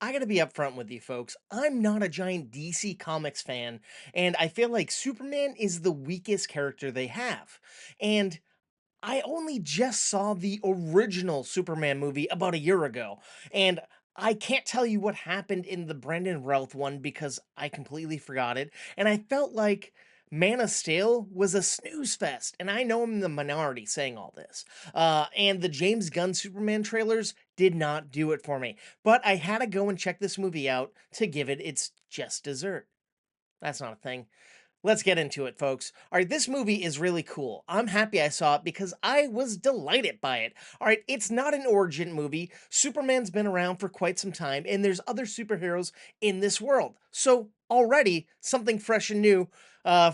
I gotta be upfront with you folks. I'm not a giant DC Comics fan, and I feel like Superman is the weakest character they have. And I only just saw the original Superman movie about a year ago, and I can't tell you what happened in the Brandon Routh one because I completely forgot it. And I felt like Man of Steel was a snooze fest, and I know I'm in the minority saying all this. And the James Gunn Superman trailers did not do it for me, but I had to go and check this movie out to give it its just dessert. That's not a thing. Let's get into it, folks. All right, this movie is really cool. I'm happy I saw it because I was delighted by it. All right, it's not an origin movie. Superman's been around for quite some time, and there's other superheroes in this world. So, already something fresh and new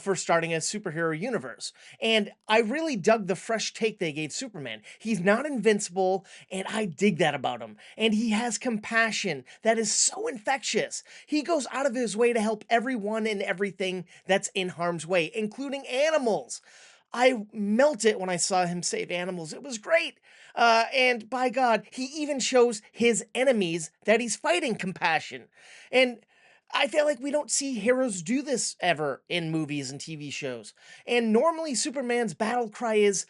for starting a superhero universe. And I really dug the fresh take they gave Superman. He's not invincible, and I dig that about him. And he has compassion that is so infectious. He goes out of his way to help everyone and everything that's in harm's way, including animals. I melted when I saw him save animals. It was great. And by God, he even shows his enemies that he's fighting compassion. And I feel like we don't see heroes do this ever in movies and TV shows. And normally, Superman's battle cry is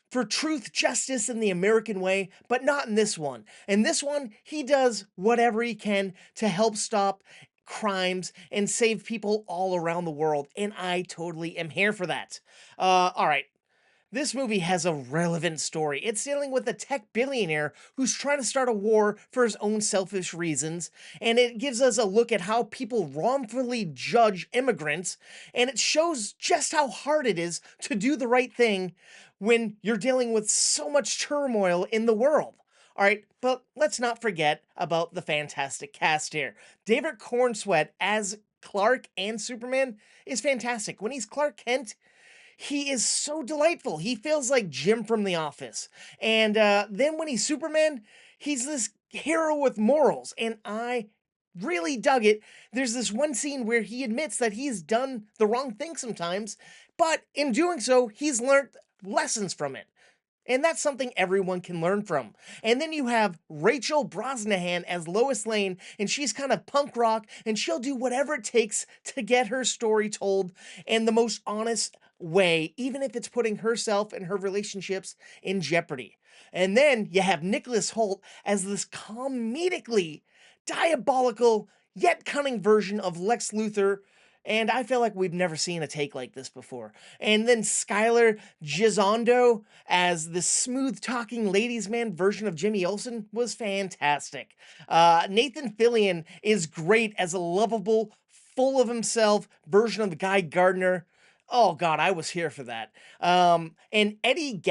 for truth, justice, and the American way, but not in this one. In this one, he does whatever he can to help stop crimes and save people all around the world, and I totally am here for that. All right. This movie has a relevant story. It's dealing with a tech billionaire who's trying to start a war for his own selfish reasons, and it gives us a look at how people wrongfully judge immigrants, and it shows just how hard it is to do the right thing when you're dealing with so much turmoil in the world. All right, but let's not forget about the fantastic cast here. David Corenswet as Clark and Superman is fantastic. When he's Clark Kent, he is so delightful. He feels like Jim from The Office. And then when he's Superman, he's this hero with morals. And I really dug it. There's this one scene where he admits that he's done the wrong thing sometimes, but in doing so, he's learned lessons from it. And that's something everyone can learn from. And then you have Rachel Brosnahan as Lois Lane, and she's kind of punk rock, and she'll do whatever it takes to get her story told in the most honest way, even if it's putting herself and her relationships in jeopardy. And then you have Nicholas Hoult as this comedically diabolical yet cunning version of Lex Luthor. And I feel like we've never seen a take like this before. And then Skyler Gisondo as the smooth talking ladies man version of Jimmy Olsen was fantastic. Nathan Fillion is great as a lovable, full of himself version of Guy Gardner. Oh God, I was here for that. And Eddie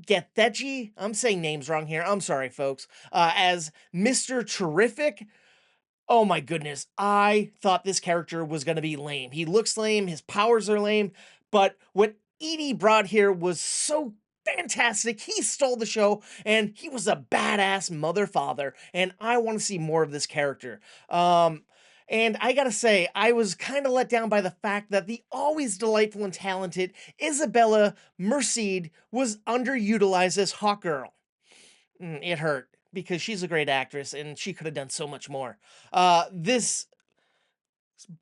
Gatheji, I'm saying names wrong here. I'm sorry, folks. As Mr. Terrific. Oh my goodness, I thought this character was going to be lame. He looks lame, his powers are lame, but what Edie brought here was so fantastic. He stole the show, and he was a badass mother father, and I want to see more of this character. And I gotta say, I was kind of let down by the fact that the always delightful and talented Isabela Merced was underutilized as Hawkgirl. It hurt because she's a great actress and she could have done so much more. This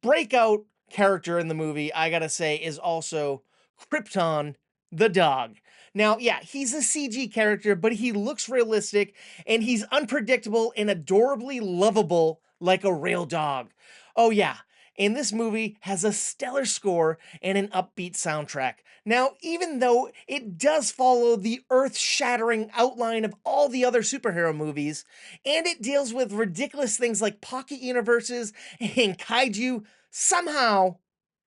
breakout character in the movie, I gotta say, is also Krypton the dog. Now, yeah, he's a CG character, but he looks realistic and he's unpredictable and adorably lovable like a real dog. Oh, yeah. And this movie has a stellar score and an upbeat soundtrack. Now, even though it does follow the earth shattering outline of all the other superhero movies, and it deals with ridiculous things like pocket universes and kaiju, somehow,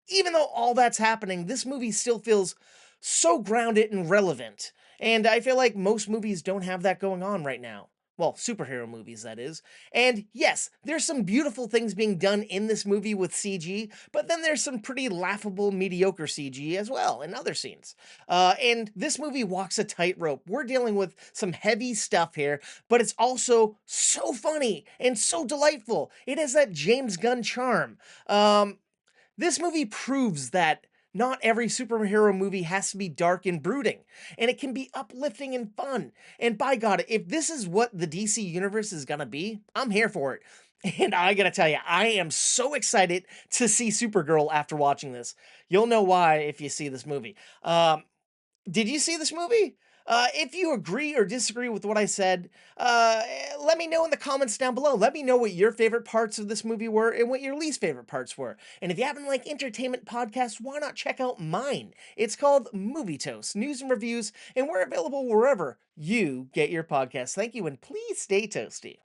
even though all that's happening, this movie still feels so grounded and relevant. And I feel like most movies don't have that going on right now. Well, superhero movies, that is. And yes, there's some beautiful things being done in this movie with CG, but then there's some pretty laughable, mediocre CG as well in other scenes. And this movie walks a tightrope. We're dealing with some heavy stuff here, but it's also so funny and so delightful. It has that James Gunn charm. This movie proves that not every superhero movie has to be dark and brooding, and it can be uplifting and fun. And by God, if this is what the DC universe is gonna be, I'm here for it. And I gotta tell you, I am so excited to see Supergirl after watching this. You'll know why if you see this movie. Did you see this movie? If you agree or disagree with what I said, let me know in the comments down below. Let me know what your favorite parts of this movie were and what your least favorite parts were. And if you happen to like entertainment podcasts, why not check out mine? It's called Movie Toast, news and reviews, and we're available wherever you get your podcasts. Thank you, and please stay toasty.